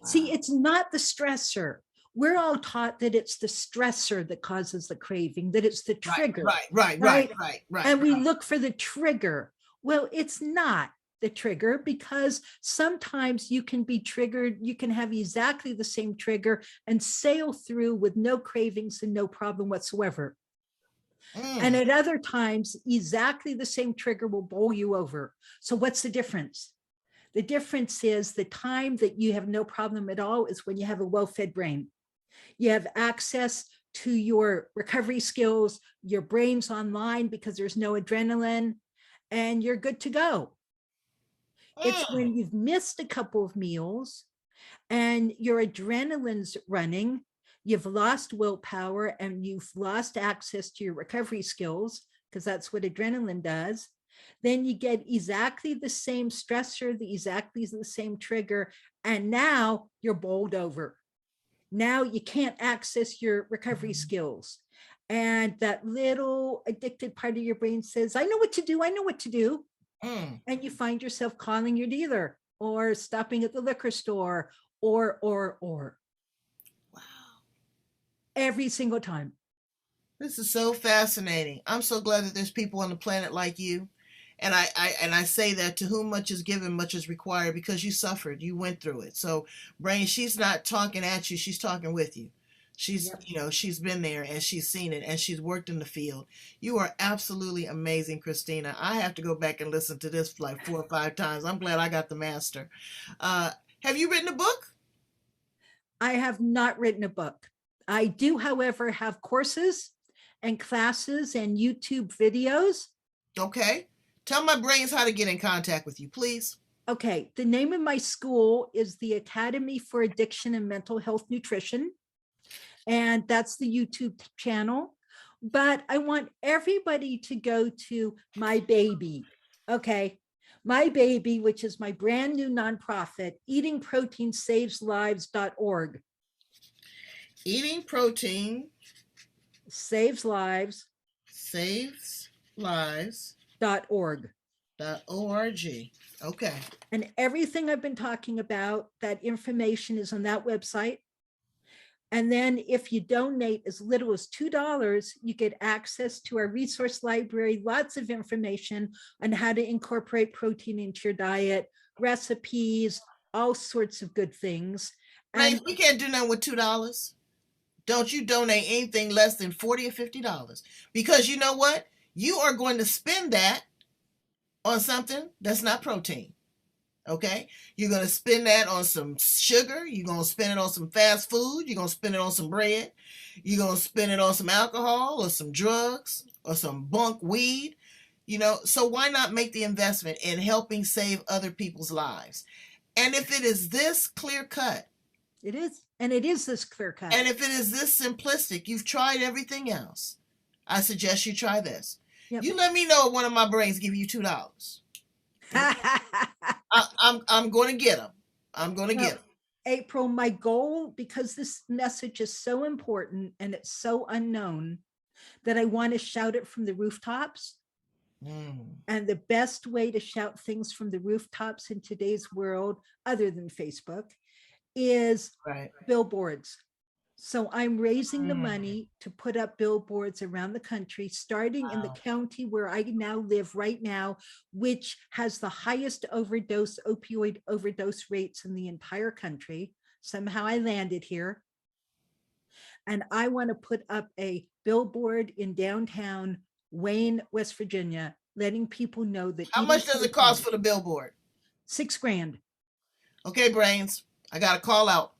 See, Wow. it's not the stressor. We're all taught that it's the stressor that causes the craving, that it's the Right, trigger, right, right, right, right? right, right, And we right. look for the trigger. Well, it's not the trigger because sometimes you can be triggered, you can have exactly the same trigger and sail through with no cravings and no problem whatsoever. And Mm. at other times, exactly the same trigger will bowl you over. So, what's the difference? The difference is the time that you have no problem at all is when you have a well fed brain. You have access to your recovery skills, your brain's online because there's no adrenaline, and you're good to go. It's Mm. when you've missed a couple of meals and your adrenaline's running, you've lost willpower and you've lost access to your recovery skills, because that's what adrenaline does. Then you get exactly the same stressor, exactly the same trigger, and now you're bowled over. Now you can't access your recovery skills. And that little addicted part of your brain says, I know what to do. I know what to do. Mm. And you find yourself calling your dealer or stopping at the liquor store or Wow. every single time. This is so fascinating. I'm so glad that there's people on the planet like you. And I say that to whom much is given, much is required because you suffered, you went through it. So, Brain, she's not talking at you, she's talking with you. She's, Yep. you know, she's been there and she's seen it and she's worked in the field. You are absolutely amazing, Christina. I have to go back and listen to this like 4 or 5 times. I'm glad I got the master. Uh, have you written a book? I have not written a book. I do, however, have courses and classes and YouTube videos. Okay. Tell my brains how to get in contact with you, please. Okay, the name of my school is the Academy for Addiction and Mental Health Nutrition, and that's the YouTube channel. But I want everybody to go to my baby. Okay, my baby, which is my brand new nonprofit, eatingproteinSavesLives.org. Eating protein Saves Lives saves lives. .org. .org. Okay. And everything I've been talking about, that information is on that website. And then if you donate as little as $2, you get access to our resource library, lots of information on how to incorporate protein into your diet, recipes, all sorts of good things. Brains, And we can't do nothing with $2. Don't you donate anything less than $40 or $50. Because you know what? You are going to spend that on something that's not protein. Okay? You're going to spend that on some sugar. You're going to spend it on some fast food. You're going to spend it on some bread. You're going to spend it on some alcohol or some drugs or some bunk weed. You know, so why not make the investment in helping save other people's lives? And if it is this clear cut, it is. And it is this clear cut. and if it is this simplistic, you've tried everything else. I suggest you try this. Yep. You let me know if one of my brains give you $2. I'm going to get them. I'm going to get them. April, my goal, because this message is so important and it's so unknown, that I want to shout it from the rooftops. And the best way to shout things from the rooftops in today's world, other than Facebook, is billboards. So I'm raising the money to put up billboards around the country, starting in the county where I now live right now, which has the highest opioid overdose rates in the entire country. Somehow I landed here. And I want to put up a billboard in downtown Wayne, West Virginia, letting people know that. How much does it cost for the billboard? $6,000. Okay, brains, I got to call out.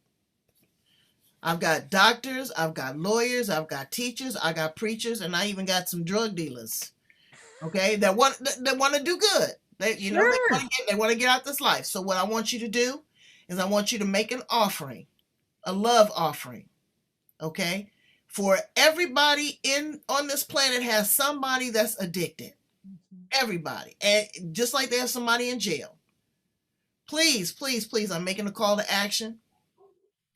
I've got doctors, I've got lawyers, I've got teachers, I got preachers, and I even got some drug dealers. Okay, that want to do good. Sure. They want to get out this life. So what I want you to do is I want you to make an offering, a love offering. Okay, for everybody in on this planet has somebody that's addicted. Everybody, and just like they have somebody in jail. Please, please, please, I'm making a call to action.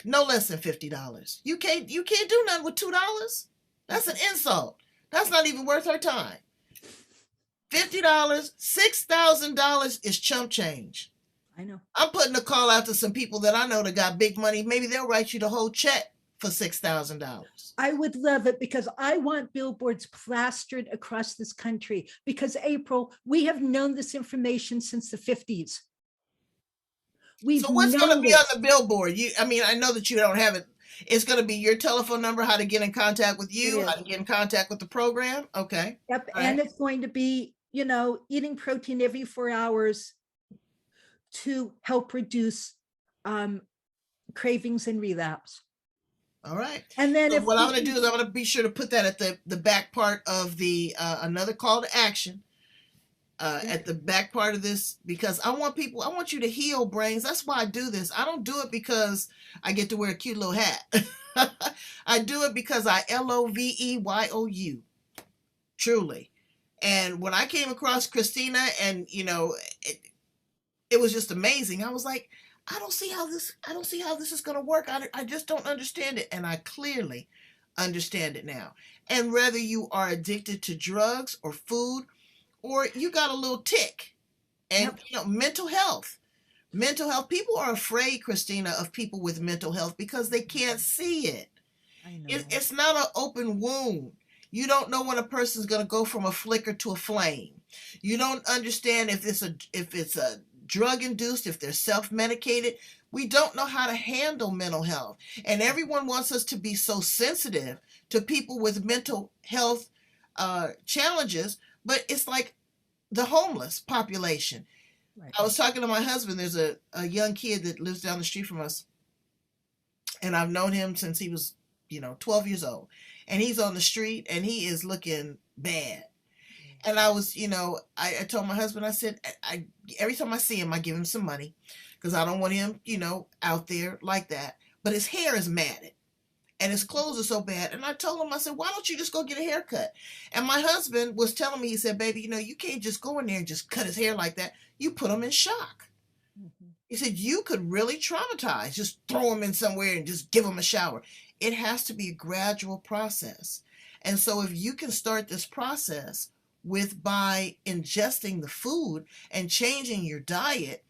No less than $50. You can't do nothing with $2. That's an insult. That's not even worth her time. $50, $6,000 is chump change. I know. I'm putting a call out to some people that I know that got big money. Maybe they'll write you the whole check for $6,000. I would love it because I want billboards plastered across this country because April, we have known this information since the 50s. So what's going to be on the billboard? I know that you don't have it. It's going to be your telephone number, how to get in contact with you, how to get in contact with the program. Okay. Yep. And it's going to be, eating protein every 4 hours to help reduce cravings and relapse. All right. And then so what I'm going to do is I'm going to be sure to put that at the back part of the another call to action. At the back part of this, because I want you to heal, brains. That's why I do this. I don't do it because I get to wear a cute little hat. I do it because I LOVEYOU, truly. And when I came across Christina, and it was just amazing. I was like, I don't see how this is going to work. I just don't understand it, and I clearly understand it now. And whether you are addicted to drugs or food, or you got a little tick, and mental health, people are afraid, Christina, of people with mental health because they can't see it. I know. It's not an open wound. You don't know when a person's going to go from a flicker to a flame. You don't understand if it's a drug induced, if they're self-medicated. We don't know how to handle mental health, and everyone wants us to be so sensitive to people with mental health challenges. But it's like the homeless population. Right. I was talking to my husband. There's a young kid that lives down the street from us, and I've known him since he was, 12 years old. And he's on the street, and he is looking bad. And I was, I told my husband, I said, every time I see him, I give him some money because I don't want him, out there like that. But his hair is matted. And his clothes are so bad. And I told him, I said, why don't you just go get a haircut? And my husband was telling me, he said, baby, you can't just go in there and just cut his hair like that. You put him in shock. Mm-hmm. He said, you could really traumatize. Just throw him in somewhere and just give him a shower. It has to be a gradual process. And so if you can start this process by ingesting the food and changing your diet,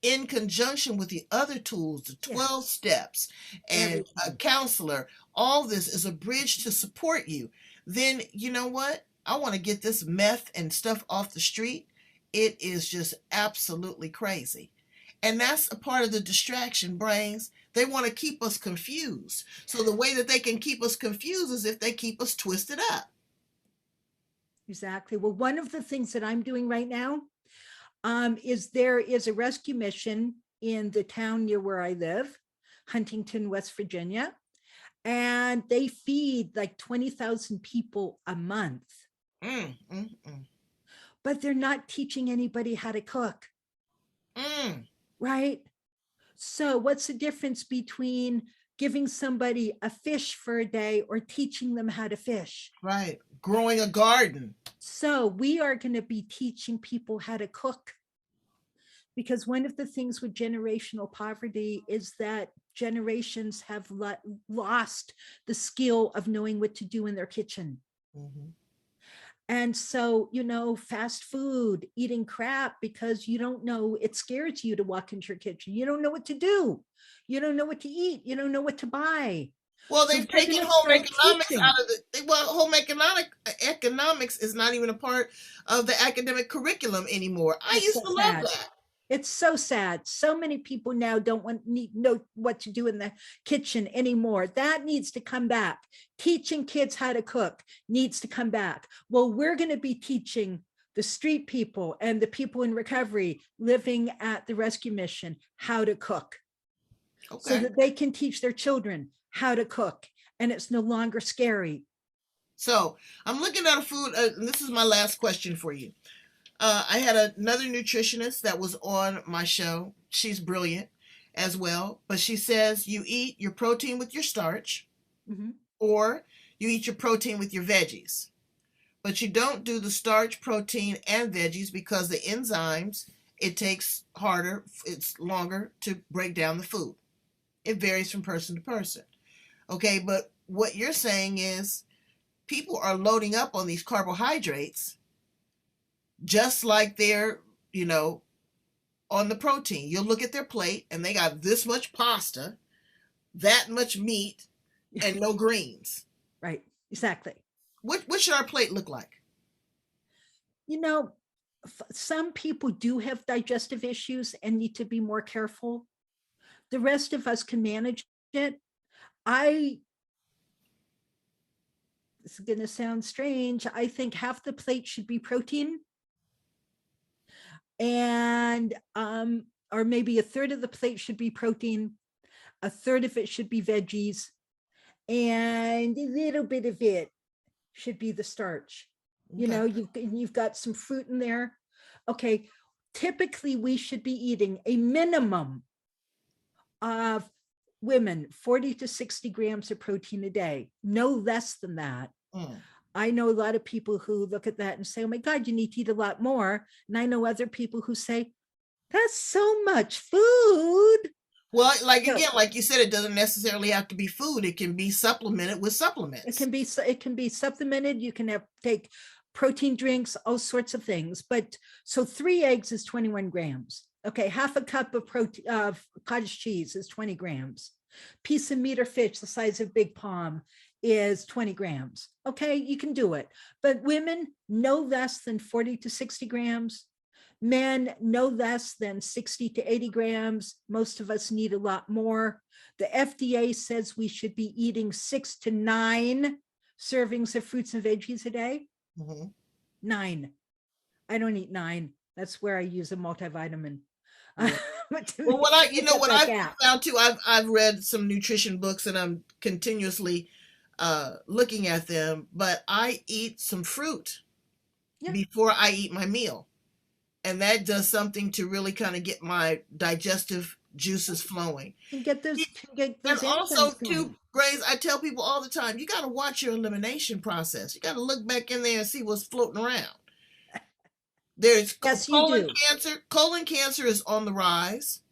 in conjunction with the other tools, the 12 steps and a counselor, all this is a bridge to support you. Then you know what? I want to get this meth and stuff off the street. It is just absolutely crazy. And that's a part of the distraction, brains. They want to keep us confused. So the way that they can keep us confused is if they keep us twisted up. Exactly. Well, one of the things that I'm doing right now there is a rescue mission in the town near where I live, Huntington, West Virginia, and they feed like 20,000 people a month. But they're not teaching anybody how to cook. Right? So what's the difference between giving somebody a fish for a day or teaching them how to fish? Right. Growing a garden. So we are going to be teaching people how to cook, because one of the things with generational poverty is that generations have lost the skill of knowing what to do in their kitchen. Mm-hmm. And so, fast food, eating crap because you don't know, it scares you to walk into your kitchen. You don't know what to do. You don't know what to eat. You don't know what to buy. Well, they've taken home economics out of home economics is not even a part of the academic curriculum anymore. I used to love that. It's so sad. So many people now don't know what to do in the kitchen anymore. That needs to come back. Teaching kids how to cook needs to come back. Well, we're going to be teaching the street people and the people in recovery living at the rescue mission how to cook. Okay. So that they can teach their children how to cook, and it's no longer scary. So I'm looking at a food, and this is my last question for you. I had another nutritionist that was on my show. She's brilliant as well, but she says you eat your protein with your starch, Mm-hmm. or you eat your protein with your veggies. But you don't do the starch, protein, and veggies because the enzymes, it takes harder, it's longer to break down the food. It varies from person to person. Okay, but what you're saying is people are loading up on these carbohydrates just like they're, you know, on the protein. You'll look at their plate and they got this much pasta, that much meat, and no greens. Right, exactly. What should our plate look like? You know, some people do have digestive issues and need to be more careful. The rest of us can manage it. I, It's going to sound strange. I think half the plate should be protein, and or maybe a third of the plate should be protein, a third of it should be veggies, and a little bit of it should be the starch. You Okay. know, you've got some fruit in there. Okay, typically we should be eating a minimum of, women, 40 to 60 grams of protein a day, no less than that. Mm. I know a lot of people who look at that and say, oh my God, you need to eat a lot more. And I know other people who say, that's so much food. Well, like So again, like you said, it doesn't necessarily have to be food. It can be supplemented with it supplements. can be supplemented. You can take protein drinks, all sorts of things. But so 3 eggs is 21 grams. Okay, half a cup of protein of cottage cheese is 20 grams. Piece of meat or fish the size of big palm is 20 grams. Okay, you can do it. But women, no less than 40 to 60 grams. Men, no less than 60 to 80 grams. Most of us need a lot more. The FDA says we should be eating 6 to 9 servings of fruits and veggies a day. Mm-hmm. 9. I don't eat 9. That's where I use a multivitamin. Yeah. Well, what I've Yeah. found too, I've read some nutrition books and I'm continuously looking at them, but I eat some fruit before I eat my meal. And that does something to really kind of get my digestive juices flowing. And get those And also, enzymes too, going. Grace, I tell people all the time, you got to watch your elimination process. You got to look back in there and see what's floating around. There's Yes, you do. cancer. Colon cancer is on the rise.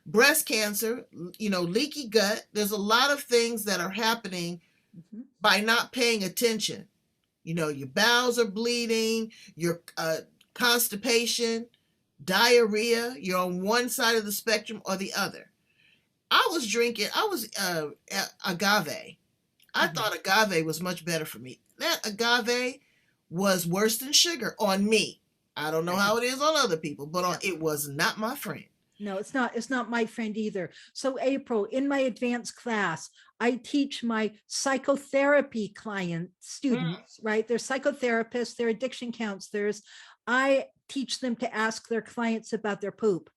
Breast cancer, leaky gut. There's a lot of things that are happening by not paying attention. Your bowels are bleeding, your constipation, diarrhea. You're on one side of the spectrum or the other. I was agave. I thought agave was much better for me. That agave was worse than sugar on me. I don't know how it is on other people, but it was not my friend. No, it's not. It's not my friend either. So April, in my advanced class, I teach my psychotherapy client students, right? They're psychotherapists, they're addiction counselors. I teach them to ask their clients about their poop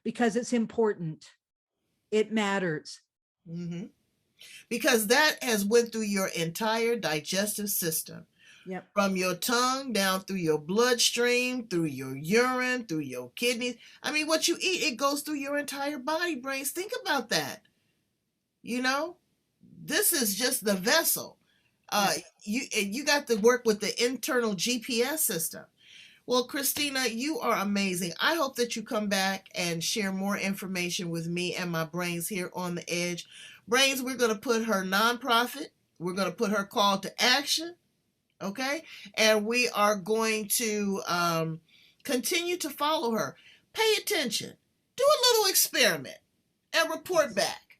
because it's important. It matters. Mm-hmm. Because that has went through your entire digestive system. Yep. From your tongue down through your bloodstream, through your urine, through your kidneys. I mean, what you eat, it goes through your entire body, brains. Think about that. This is just the vessel. You got to work with the internal GPS system. Well, Christina, you are amazing. I hope that you come back and share more information with me and my brains here on the edge. Brains, we're going to put her nonprofit. We're going to put her call to action. Okay, and we are going to continue to follow her. Pay attention. Do a little experiment and report back.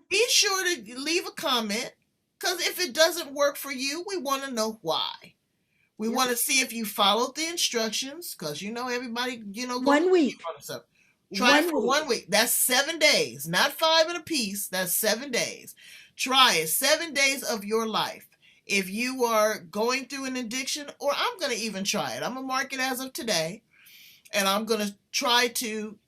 Be sure to leave a comment, because if it doesn't work for you, we want to know why. We want to see if you followed the instructions, because everybody, 1 week. Try it for 1 week. That's 7 days, not 5 in a piece. That's 7 days. Try it. 7 days of your life. If you are going through an addiction, or I'm going to even try it. I'm going to mark it as of today, and I'm going to try to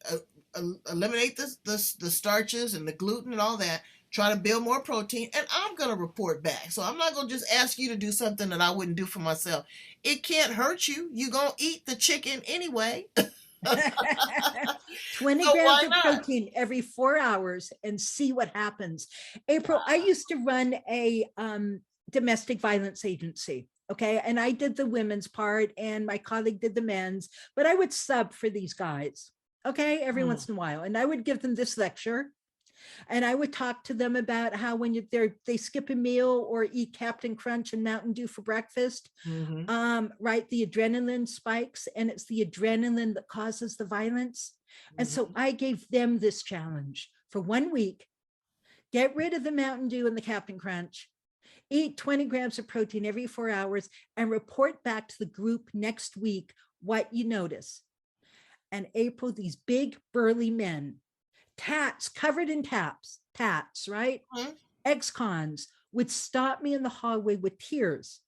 eliminate the starches and the gluten and all that. Try to build more protein, and I'm going to report back. So I'm not going to just ask you to do something that I wouldn't do for myself. It can't hurt you. You're going to eat the chicken anyway. 20 So grams why of not? protein every 4 hours and see what happens. April, I used to run a domestic violence agency. Okay. And I did the women's part and my colleague did the men's, but I would sub for these guys. Okay. Every once in a while. And I would give them this lecture. And I would talk to them about how when they skip a meal or eat Captain Crunch and Mountain Dew for breakfast, right, the adrenaline spikes, and it's the adrenaline that causes the violence. And so I gave them this challenge for 1 week: get rid of the Mountain Dew and the Captain Crunch, eat 20 grams of protein every 4 hours, and report back to the group next week what you notice. And April, these big burly men, tats covered in tats, right? Ex-cons would stop me in the hallway with tears,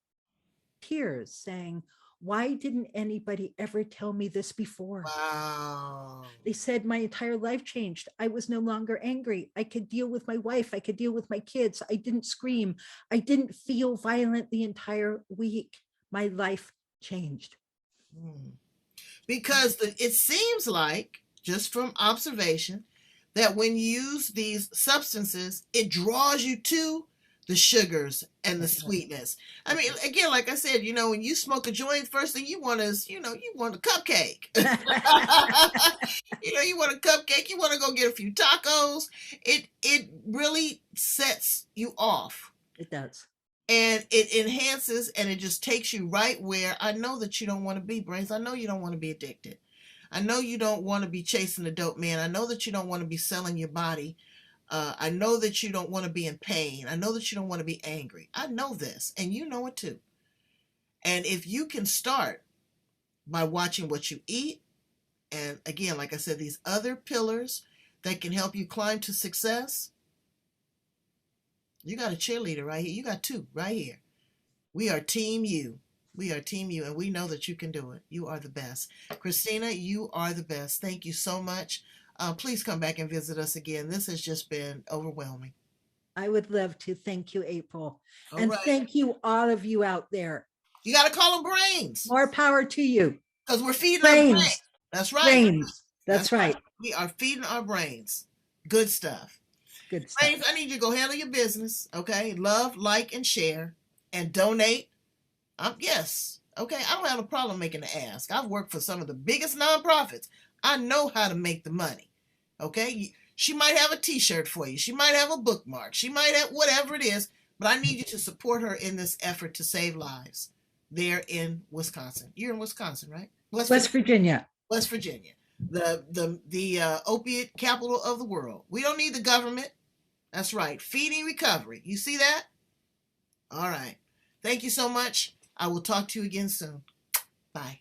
saying, why didn't anybody ever tell me this before? Wow. They said my entire life changed. I was no longer angry. I could deal with my wife. I could deal with my kids. I didn't scream. I didn't feel violent the entire week. My life changed. Because it seems like, just from observation, that when you use these substances, it draws you to the sugars and the sweetness. I mean, again, like I said, when you smoke a joint, first thing you want is, you want a cupcake. You want a cupcake, you want to go get a few tacos. It really sets you off. It does. And it enhances, and it just takes you right where I know that you don't want to be, Brains. I know you don't want to be addicted. I know you don't want to be chasing a dope man. I know that you don't want to be selling your body. I know that you don't want to be in pain. I know that you don't want to be angry. I know this, and you know it too. And if you can start by watching what you eat, and again, like I said, these other pillars that can help you climb to success, you got a cheerleader right here. You got two right here. We are Team You. We are Team You, and we know that you can do it. You are the best. Christina, you are the best. Thank you so much. Please come back and visit us again. This has just been overwhelming. I would love to. Thank you, April. All and right. thank you, all of you out there. You got to call them brains. More power to you. Because we're feeding our brains. That's right. Brains. That's right. We are feeding our brains. Good stuff. Good stuff. Brains, I need you to go handle your business, okay? Love, like, and share, and donate. Yes, okay? I don't have a problem making the ask. I've worked for some of the biggest nonprofits. I know how to make the money, okay? She might have a t-shirt for you. She might have a bookmark. She might have whatever it is, but I need you to support her in this effort to save lives there in Wisconsin. You're in Wisconsin, right? West Virginia. West Virginia. The opiate capital of the world. We don't need the government. That's right. Feeding recovery. You see that? All right. Thank you so much. I will talk to you again soon. Bye.